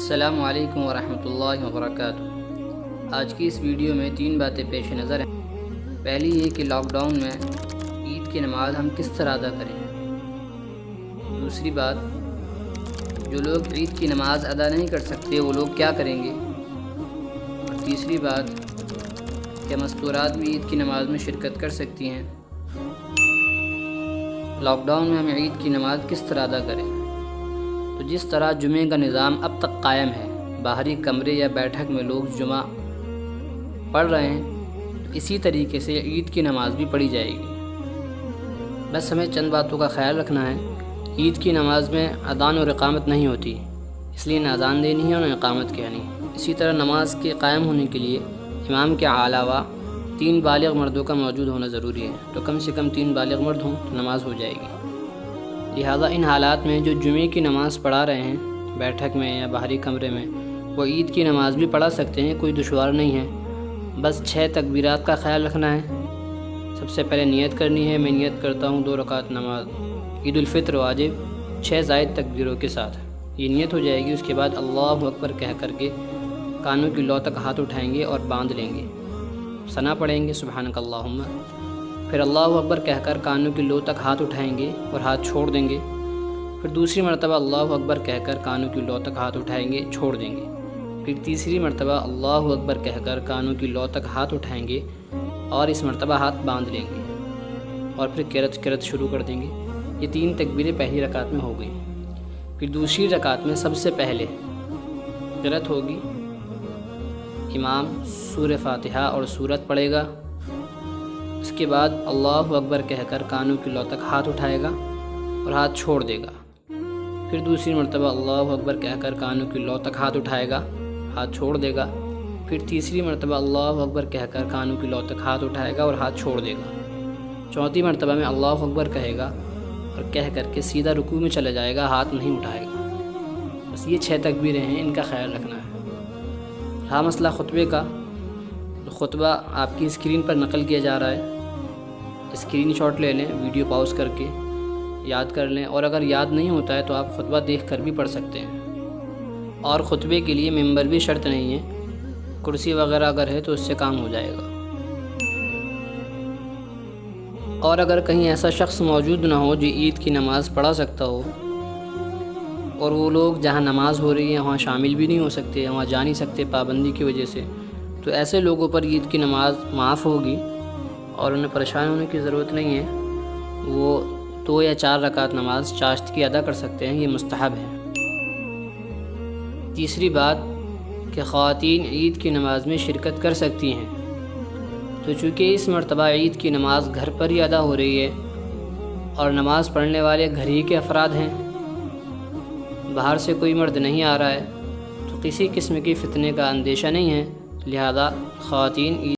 السلام علیکم ورحمۃ اللہ وبرکاتہ۔ آج کی اس ویڈیو میں 3 باتیں پیش نظر ہیں۔ پہلی یہ کہ لاک ڈاؤن میں عید کی نماز ہم کس طرح ادا کریں۔ دوسری بات، جو لوگ عید کی نماز ادا نہیں کر سکتے وہ لوگ کیا کریں گے۔ اور تیسری بات کہ مستورات بھی عید کی نماز میں شرکت کر سکتی ہیں۔ لاک ڈاؤن میں ہم عید کی نماز کس طرح ادا کریں۔ تو جس طرح جمعے کا نظام اب تک قائم ہے، باہری کمرے یا بیٹھک میں لوگ جمعہ پڑھ رہے ہیں، تو اسی طریقے سے عید کی نماز بھی پڑھی جائے گی۔ بس ہمیں چند باتوں کا خیال رکھنا ہے۔ عید کی نماز میں اذان اور اقامت نہیں ہوتی، اس لیے نہ اذان دینی ہے نہ اقامت کہنی۔ اسی طرح نماز کے قائم ہونے کے لیے امام کے علاوہ 3 بالغ مردوں کا موجود ہونا ضروری ہے، تو کم سے کم 3 بالغ مرد ہوں تو نماز ہو جائے گی۔ لہٰذا ان حالات میں جو جمعے کی نماز پڑھا رہے ہیں بیٹھک میں یا باہری کمرے میں، وہ عید کی نماز بھی پڑھا سکتے ہیں، کوئی دشوار نہیں ہے۔ بس 6 تکبیرات کا خیال رکھنا ہے۔ سب سے پہلے نیت کرنی ہے۔ میں نیت کرتا ہوں 2 رکعت نماز عید الفطر واجب 6 زائد تکبیروں کے ساتھ، یہ نیت ہو جائے گی۔ اس کے بعد اللہ اکبر کہہ کر کے کانوں کی لو تک ہاتھ اٹھائیں گے اور باندھ لیں گے، ثنا پڑھیں گے سبحانک اللہم۔ پھر اللہ اکبر کہہ کر کانوں کی لو تک ہاتھ اٹھائیں گے اور ہاتھ چھوڑ دیں گے۔ پھر دوسری مرتبہ اللہ اکبر کہہ کر کانوں کی لو تک ہاتھ اٹھائیں گے، چھوڑ دیں گے۔ پھر تیسری مرتبہ اللہ اکبر کہہ کر کانوں کی لو تک ہاتھ اٹھائیں گے اور اس مرتبہ ہاتھ باندھ لیں گے، اور پھر قرأت شروع کر دیں گے۔ یہ 3 تکبیریں پہلی رکعت میں ہو گئی۔ پھر دوسری رکعت میں سب سے پہلے قرأت ہوگی، امام سورہ فاتحہ اور سورت پڑھے گا۔ اس کے بعد اللہ اکبر کہہ کر کانوں کی لو تک ہاتھ اٹھائے گا اور ہاتھ چھوڑ دے گا۔ پھر دوسری مرتبہ اللہ اکبر کہہ کر کانوں کی لو تک ہاتھ اٹھائے گا، ہاتھ چھوڑ دے گا۔ پھر تیسری مرتبہ اللہ اکبر کہہ کر کانوں کی لو تک ہاتھ اٹھائے گا اور ہاتھ چھوڑ دے گا۔ چوتھی مرتبہ میں اللہ اکبر کہے گا اور کہہ کر کے سیدھا رکوع میں چلا جائے گا، ہاتھ نہیں اٹھائے گا۔ بس یہ 6 تکبیریں ہیں، ان کا خیال رکھنا ہے۔ ہاں، مسئلہ خطبے کا، خطبہ آپ کی اسکرین پر نقل کیا جا رہا ہے، اسکرین شاٹ لے لیں، ویڈیو پاؤز کر کے یاد کر لیں، اور اگر یاد نہیں ہوتا ہے تو آپ خطبہ دیکھ کر بھی پڑھ سکتے ہیں۔ اور خطبے کے لیے ممبر بھی شرط نہیں ہے، کرسی وغیرہ اگر ہے تو اس سے کام ہو جائے گا۔ اور اگر کہیں ایسا شخص موجود نہ ہو جو عید کی نماز پڑھا سکتا ہو، اور وہ لوگ جہاں نماز ہو رہی ہے وہاں شامل بھی نہیں ہو سکتے، وہاں جا نہیں سکتے پابندی کی وجہ سے، تو ایسے لوگوں پر عید کی نماز معاف ہوگی اور انہیں پریشان ہونے کی ضرورت نہیں ہے۔ وہ 2 یا 4 رکعت نماز چاشت کی ادا کر سکتے ہیں، یہ مستحب ہے۔ تیسری بات کہ خواتین عید کی نماز میں شرکت کر سکتی ہیں، تو چونکہ اس مرتبہ عید کی نماز گھر پر ہی ادا ہو رہی ہے اور نماز پڑھنے والے گھر ہی کے افراد ہیں، باہر سے کوئی مرد نہیں آ رہا ہے، تو کسی قسم کی فتنے کا اندیشہ نہیں ہے، لہذا خواتین